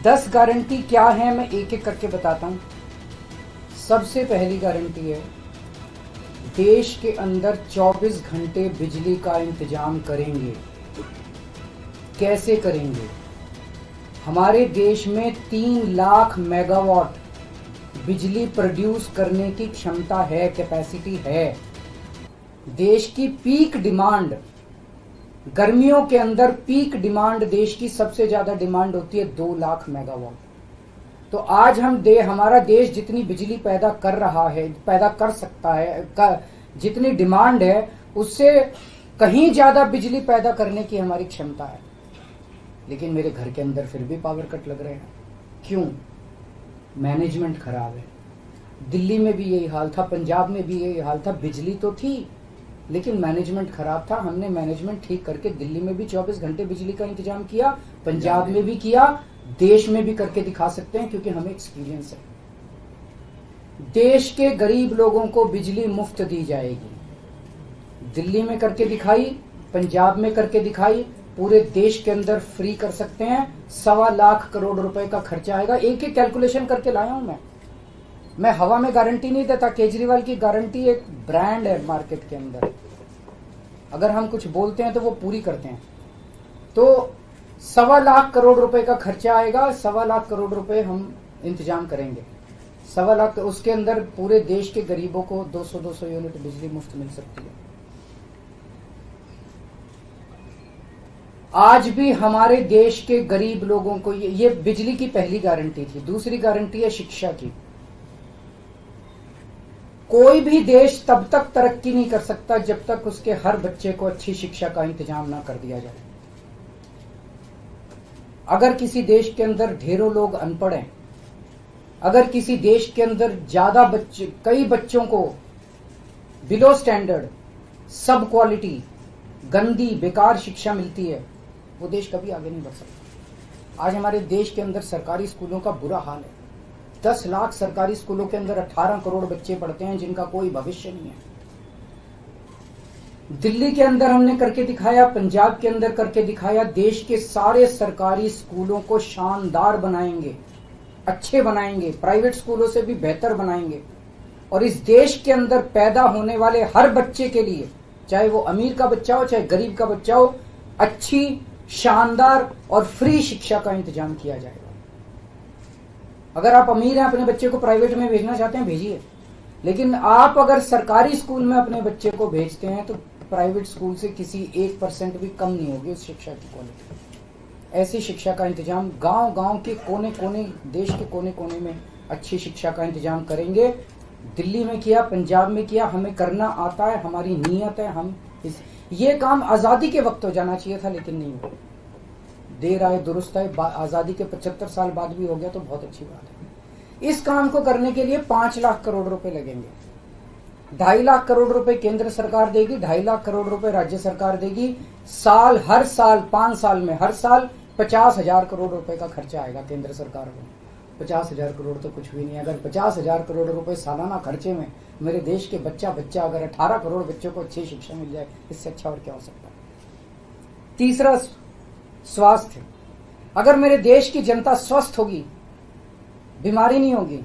10 guarantee क्या है मैं एक एक करके बताता हूं। सबसे पहली गारंटी है, देश के अंदर 24 घंटे बिजली का इंतजाम करेंगे। कैसे करेंगे? हमारे देश में 3 लाख मेगावाट बिजली प्रोड्यूस करने की क्षमता है, कैपेसिटी है। देश की पीक डिमांड, गर्मियों के अंदर पीक डिमांड देश की सबसे ज्यादा डिमांड होती है 2 लाख मेगावाट। तो आज हमारा देश जितनी बिजली पैदा कर रहा है, पैदा कर सकता है, जितनी डिमांड है उससे कहीं ज्यादा बिजली पैदा करने की हमारी क्षमता है। लेकिन मेरे घर के अंदर फिर भी पावर कट लग रहे हैं। क्यों? मैनेजमेंट खराब है। दिल्ली में भी यही हाल था, पंजाब में भी यही हाल था। बिजली तो थी लेकिन मैनेजमेंट खराब था। हमने मैनेजमेंट ठीक करके दिल्ली में भी 24 घंटे बिजली का इंतजाम किया, पंजाब में भी किया, देश में भी करके दिखा सकते हैं क्योंकि हमें एक्सपीरियंस है। देश के गरीब लोगों को बिजली मुफ्त दी जाएगी। दिल्ली में करके दिखाई, पंजाब में करके दिखाई, पूरे देश के अंदर फ्री कर सकते हैं। 1.25 लाख करोड़ रुपए का खर्चा आएगा। एक एक कैलकुलेशन करके लाया हूं मैं हवा में गारंटी नहीं देता। केजरीवाल की गारंटी एक ब्रांड है मार्केट के अंदर। अगर हम कुछ बोलते हैं तो वो पूरी करते हैं। तो 1.25 लाख करोड़ रुपए का खर्चा आएगा। 1.25 लाख करोड़ रुपए हम इंतजाम करेंगे। 1.25 लाख, उसके अंदर पूरे देश के गरीबों को 200 यूनिट बिजली मुफ्त मिल सकती है। आज भी हमारे देश के गरीब लोगों को ये बिजली की पहली गारंटी थी। दूसरी गारंटी है शिक्षा की। कोई भी देश तब तक तरक्की नहीं कर सकता जब तक उसके हर बच्चे को अच्छी शिक्षा का इंतजाम ना कर दिया जाए। अगर किसी देश के अंदर ढेरों लोग अनपढ़ हैं, अगर किसी देश के अंदर ज्यादा बच्चे, कई बच्चों को बिलो स्टैंडर्ड, सब क्वालिटी, गंदी बेकार शिक्षा मिलती है, वो देश कभी आगे नहीं बढ़ सकता। आज हमारे देश के अंदर सरकारी स्कूलों का बुरा हाल है। 10 लाख सरकारी स्कूलों के अंदर 18 करोड़ बच्चे पढ़ते हैं जिनका कोई भविष्य नहीं है। दिल्ली के अंदर हमने करके दिखाया, पंजाब के अंदर करके दिखाया। देश के सारे सरकारी स्कूलों को शानदार बनाएंगे, अच्छे बनाएंगे, प्राइवेट स्कूलों से भी बेहतर बनाएंगे। और इस देश के अंदर पैदा होने वाले हर बच्चे के लिए, चाहे वो अमीर का बच्चा हो चाहे गरीब का बच्चा हो, अच्छी, शानदार और फ्री शिक्षा का इंतजाम किया जाएगा। अगर आप अमीर हैं, अपने बच्चे को प्राइवेट में भेजना चाहते हैं, भेजिए। लेकिन आप अगर सरकारी स्कूल में अपने बच्चे को भेजते हैं तो प्राइवेट स्कूल से किसी 1% भी कम नहीं होगी उस शिक्षा की क्वालिटी। ऐसी शिक्षा का इंतजाम गांव-गांव के कोने-कोने, देश के कोने-कोने में अच्छी शिक्षा का इंतजाम करेंगे। दिल्ली में किया, पंजाब में किया, हमें करना आता है, हमारी नीयत है। हम ये काम आजादी के वक्त हो जाना चाहिए था लेकिन नहीं हुआ। देर आए दुरुस्त आए, आजादी के 75 साल बाद भी हो गया तो बहुत अच्छी बात है। इस काम को करने के लिए 5 लाख करोड़ रुपए लगेंगे। 2.5 लाख करोड़ रुपए केंद्र सरकार देगी, 2.5 लाख करोड़ रुपए राज्य सरकार देगी। हर साल 5 साल में हर साल 50,000 करोड़ रुपए का खर्चा आएगा केंद्र सरकार को। 50,000 करोड़ तो कुछ भी नहीं। अगर 50,000 करोड़ रुपए सालाना खर्चे में मेरे देश के बच्चा अगर 18 करोड़ बच्चों को अच्छी शिक्षा मिल जाए, इससे अच्छा और क्या हो सकता है। तीसरा, स्वास्थ्य। अगर मेरे देश की जनता स्वस्थ होगी, बीमारी नहीं होगी,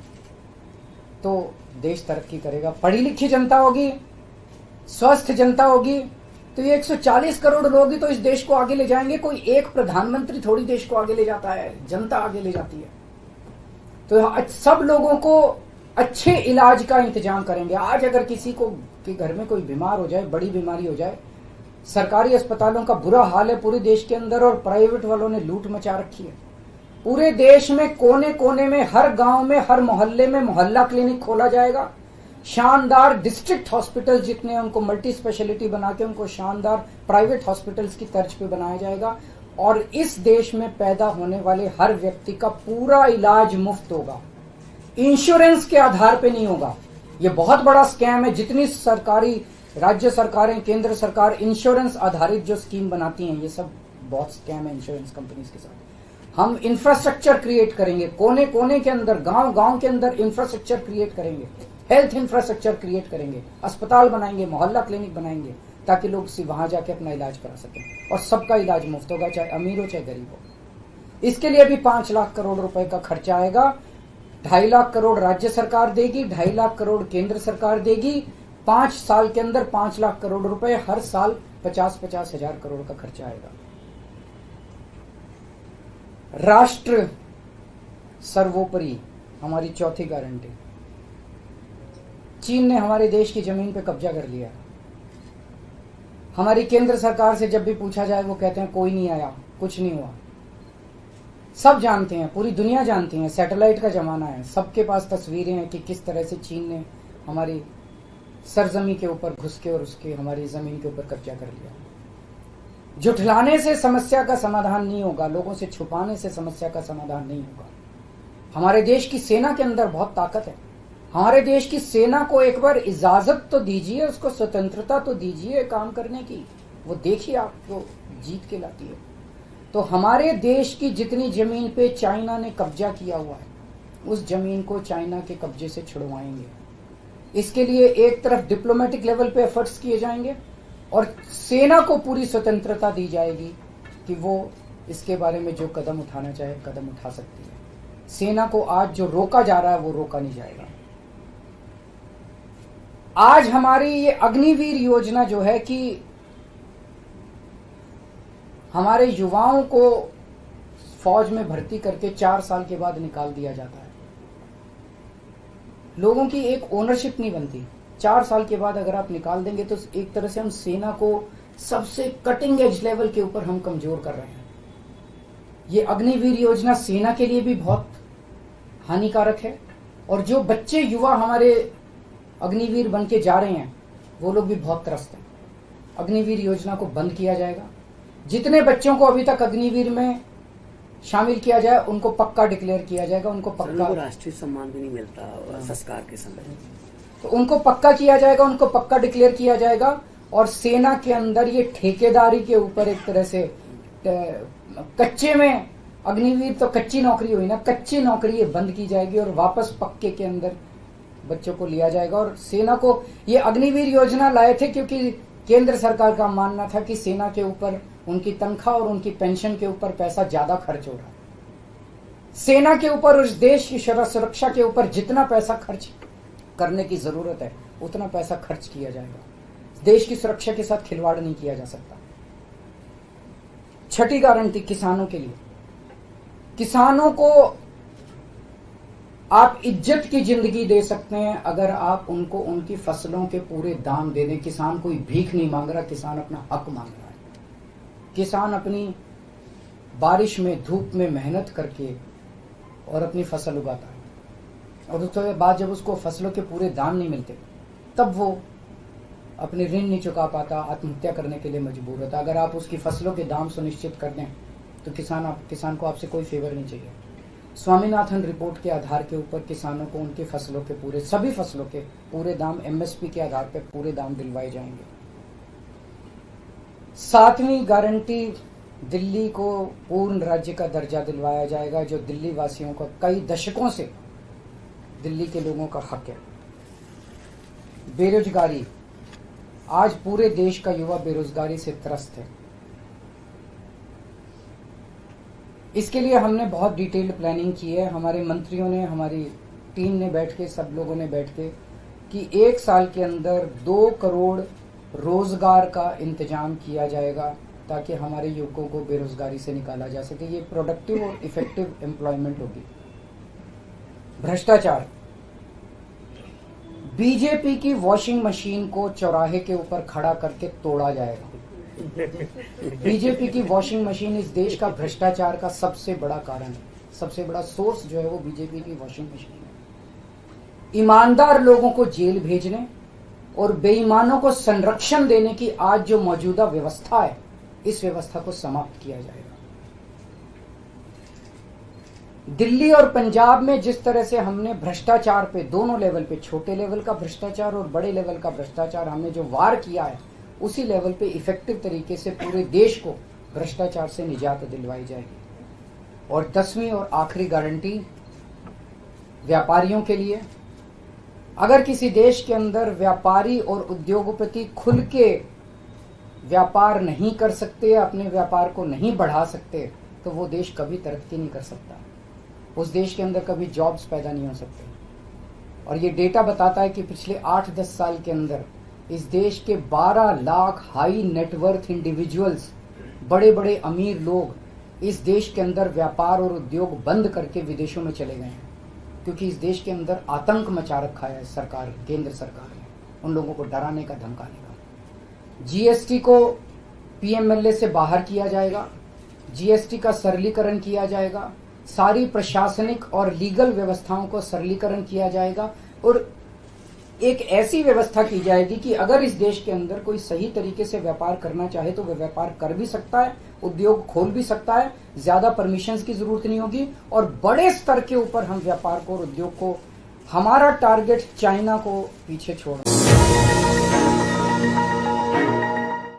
तो देश तरक्की करेगा। पढ़ी लिखी जनता होगी, स्वस्थ जनता होगी, तो ये 140 करोड़ लोग ही तो इस देश को आगे ले जाएंगे। कोई एक प्रधानमंत्री थोड़ी देश को आगे ले जाता है, जनता आगे ले जाती है। तो सब लोगों को अच्छे इलाज का इंतजाम करेंगे। आज अगर किसी को के घर में कोई बीमार हो जाए, बड़ी बीमारी हो जाए, सरकारी अस्पतालों का बुरा हाल है पूरे देश के अंदर और प्राइवेट वालों ने लूट मचा रखी है। पूरे देश में कोने कोने में, हर गांव में, हर मोहल्ले में मोहल्ला क्लिनिक खोला जाएगा। शानदार डिस्ट्रिक्ट हॉस्पिटल जितने, उनको मल्टी स्पेशलिटी बना के उनको शानदार प्राइवेट हॉस्पिटल्स की तर्ज पे बनाया जाएगा। और इस देश में पैदा होने वाले हर व्यक्ति का पूरा इलाज मुफ्त होगा, इंश्योरेंस के आधार पे नहीं होगा। ये बहुत बड़ा स्कैम है। जितनी सरकारी, राज्य सरकारें, केंद्र सरकार इंश्योरेंस आधारित जो स्कीम बनाती हैं, ये सब बहुत स्कैम है इंश्योरेंस कंपनीज के साथ। हम इंफ्रास्ट्रक्चर क्रिएट करेंगे, कोने कोने के अंदर, गांव गांव के अंदर इंफ्रास्ट्रक्चर क्रिएट करेंगे, हेल्थ इंफ्रास्ट्रक्चर क्रिएट करेंगे, अस्पताल बनाएंगे, मोहल्ला क्लिनिक बनाएंगे, ताकि लोग वहां जाके अपना इलाज करा सकें। और सबका इलाज मुफ्त होगा, चाहे अमीर हो चाहे गरीब हो। इसके लिए भी 5 लाख करोड़ रुपए का खर्चा आएगा। 2.5 लाख करोड़ राज्य सरकार देगी, 2.5 लाख करोड़ केंद्र सरकार देगी। 5 साल के अंदर 5 लाख करोड़ रुपए, हर साल 50-50 हजार करोड़ का खर्चा आएगा। राष्ट्र सर्वोपरि हमारी चौथी गारंटी, चीन ने हमारे देश की जमीन पे कब्जा कर लिया। हमारी केंद्र सरकार से जब भी पूछा जाए वो कहते हैं कोई नहीं आया, कुछ नहीं हुआ। सब जानते हैं, पूरी दुनिया जानती है, सैटेलाइट का जमाना है, सबके पास तस्वीरें हैं कि किस तरह से चीन ने हमारी सरजमी के ऊपर घुस के और उसके हमारी जमीन के ऊपर कब्जा कर लिया। जुठलाने से समस्या का समाधान नहीं होगा, लोगों से छुपाने से समस्या का समाधान नहीं होगा। हमारे देश की सेना के अंदर बहुत ताकत है। हमारे देश की सेना को एक बार इजाजत तो दीजिए, उसको स्वतंत्रता तो दीजिए काम करने की, वो देखिए आपको जीत के लाती है। तो हमारे देश की जितनी जमीन पे चाइना ने कब्जा किया हुआ है, उस जमीन को चाइना के कब्जे से छुड़वाएंगे। इसके लिए एक तरफ डिप्लोमेटिक लेवल पे एफर्ट्स किए जाएंगे और सेना को पूरी स्वतंत्रता दी जाएगी कि वो इसके बारे में जो कदम उठाना चाहे कदम उठा सकती है। सेना को आज जो रोका जा रहा है वो रोका नहीं जाएगा। आज हमारी ये अग्निवीर योजना जो है कि हमारे युवाओं को फौज में भर्ती करके 4 साल के बाद निकाल दिया जाता है। लोगों की एक ओनरशिप नहीं बनती। 4 साल के बाद अगर आप निकाल देंगे तो एक तरह से हम सेना को सबसे कटिंग एज लेवल के ऊपर हम कमजोर कर रहे हैं। ये अग्निवीर योजना सेना के लिए भी बहुत हानिकारक है और जो बच्चे युवा हमारे अग्निवीर बन के जा रहे हैं वो लोग भी बहुत त्रस्त हैं। अग्निवीर योजना को बंद किया जाएगा। जितने बच्चों को अभी तक अग्निवीर में शामिल किया जाए उनको पक्का डिक्लेयर किया जाएगा, उनको पक्का राष्ट्रीय सम्मान भी नहीं मिलता संस्कार के समय, तो उनको पक्का किया जाएगा, उनको पक्का डिक्लेयर किया जाएगा। और सेना के अंदर ये ठेकेदारी के ऊपर एक तरह से कच्चे में अग्निवीर तो कच्ची नौकरी हुई ना, कच्ची नौकरी ये बंद की जाएगी और वापस पक्के के अंदर बच्चों को लिया जाएगा। और सेना को ये अग्निवीर योजना लाए थे क्योंकि केंद्र सरकार का मानना था कि सेना के ऊपर उनकी तनख्वाह और उनकी पेंशन के ऊपर पैसा ज्यादा खर्च हो रहा है। सेना के ऊपर, उस देश की सुरक्षा के ऊपर जितना पैसा खर्च करने की जरूरत है उतना पैसा खर्च किया जाएगा। देश की सुरक्षा के साथ खिलवाड़ नहीं किया जा सकता। छठी गारंटी किसानों के लिए, किसानों को आप इज्जत की जिंदगी दे सकते हैं अगर आप उनको उनकी फसलों के पूरे दाम दे दें। किसान कोई भीख नहीं मांग रहा, किसान अपना हक मांग रहा है। किसान अपनी बारिश में धूप में मेहनत करके और अपनी फसल उगाता है और उसके बाद जब उसको फसलों के पूरे दाम नहीं मिलते तब वो अपने ऋण नहीं चुका पाता, आत्महत्या करने के लिए मजबूर होता। अगर आप उसकी फसलों के दाम सुनिश्चित कर दें तो किसान को आपसे कोई फेवर नहीं चाहिए। स्वामीनाथन रिपोर्ट के आधार के ऊपर किसानों को उनकी फसलों के सभी फसलों के पूरे दाम एमएसपी के आधार पर पूरे दाम दिलवाए जाएंगे। 7वीं गारंटी, दिल्ली को पूर्ण राज्य का दर्जा दिलवाया जाएगा जो दिल्ली वासियों का कई दशकों से दिल्ली के लोगों का हक है। बेरोजगारी, आज पूरे देश का युवा बेरोजगारी से त्रस्त है। इसके लिए हमने बहुत डिटेल्ड प्लानिंग की है। हमारे मंत्रियों ने, हमारी टीम ने बैठ के, सब लोगों ने बैठ के कि 1 साल के अंदर 2 करोड़ रोजगार का इंतजाम किया जाएगा ताकि हमारे युवकों को बेरोजगारी से निकाला जा सके। ये प्रोडक्टिव और इफेक्टिव एम्प्लॉयमेंट होगी। भ्रष्टाचार, बीजेपी की वॉशिंग मशीन को चौराहे के ऊपर खड़ा करके तोड़ा जाएगा। बीजेपी की वॉशिंग मशीन इस देश का भ्रष्टाचार का सबसे बड़ा कारण है। सबसे बड़ा सोर्स जो है वो बीजेपी की वॉशिंग मशीन है। ईमानदार लोगों को जेल भेजने और बेईमानों को संरक्षण देने की आज जो मौजूदा व्यवस्था है, इस व्यवस्था को समाप्त किया जाएगा। दिल्ली और पंजाब में जिस तरह से हमने भ्रष्टाचार पे दोनों लेवल पे, छोटे लेवल का भ्रष्टाचार और बड़े लेवल का भ्रष्टाचार, हमने जो वार किया है उसी लेवल पे इफेक्टिव तरीके से पूरे देश को भ्रष्टाचार से निजात दिलवाई जाएगी। और 10वीं और आखिरी गारंटी व्यापारियों के लिए, अगर किसी देश के अंदर व्यापारी और उद्योगपति खुल के व्यापार नहीं कर सकते, अपने व्यापार को नहीं बढ़ा सकते, तो वो देश कभी तरक्की नहीं कर सकता। उस देश के अंदर कभी जॉब्स पैदा नहीं हो सकते। और ये डेटा बताता है कि पिछले 8-10 साल के अंदर इस देश के 12 लाख हाई नेटवर्थ इंडिविजुअल्स, बड़े बड़े अमीर लोग इस देश के अंदर व्यापार और उद्योग बंद करके विदेशों में चले गए हैं, क्योंकि इस देश के अंदर आतंक मचा रखा है सरकार, केंद्र सरकार ने, उन लोगों को डराने का, धमकाने का। जीएसटी को पीएमएलए से बाहर किया जाएगा, जीएसटी का सरलीकरण किया जाएगा, सारी प्रशासनिक और लीगल व्यवस्थाओं को सरलीकरण किया जाएगा और एक ऐसी व्यवस्था की जाएगी कि अगर इस देश के अंदर कोई सही तरीके से व्यापार करना चाहे तो वह व्यापार कर भी सकता है, उद्योग खोल भी सकता है, ज्यादा परमिशंस की जरूरत नहीं होगी और बड़े स्तर के ऊपर हम व्यापार को और उद्योग को, हमारा टारगेट चाइना को पीछे छोड़ना।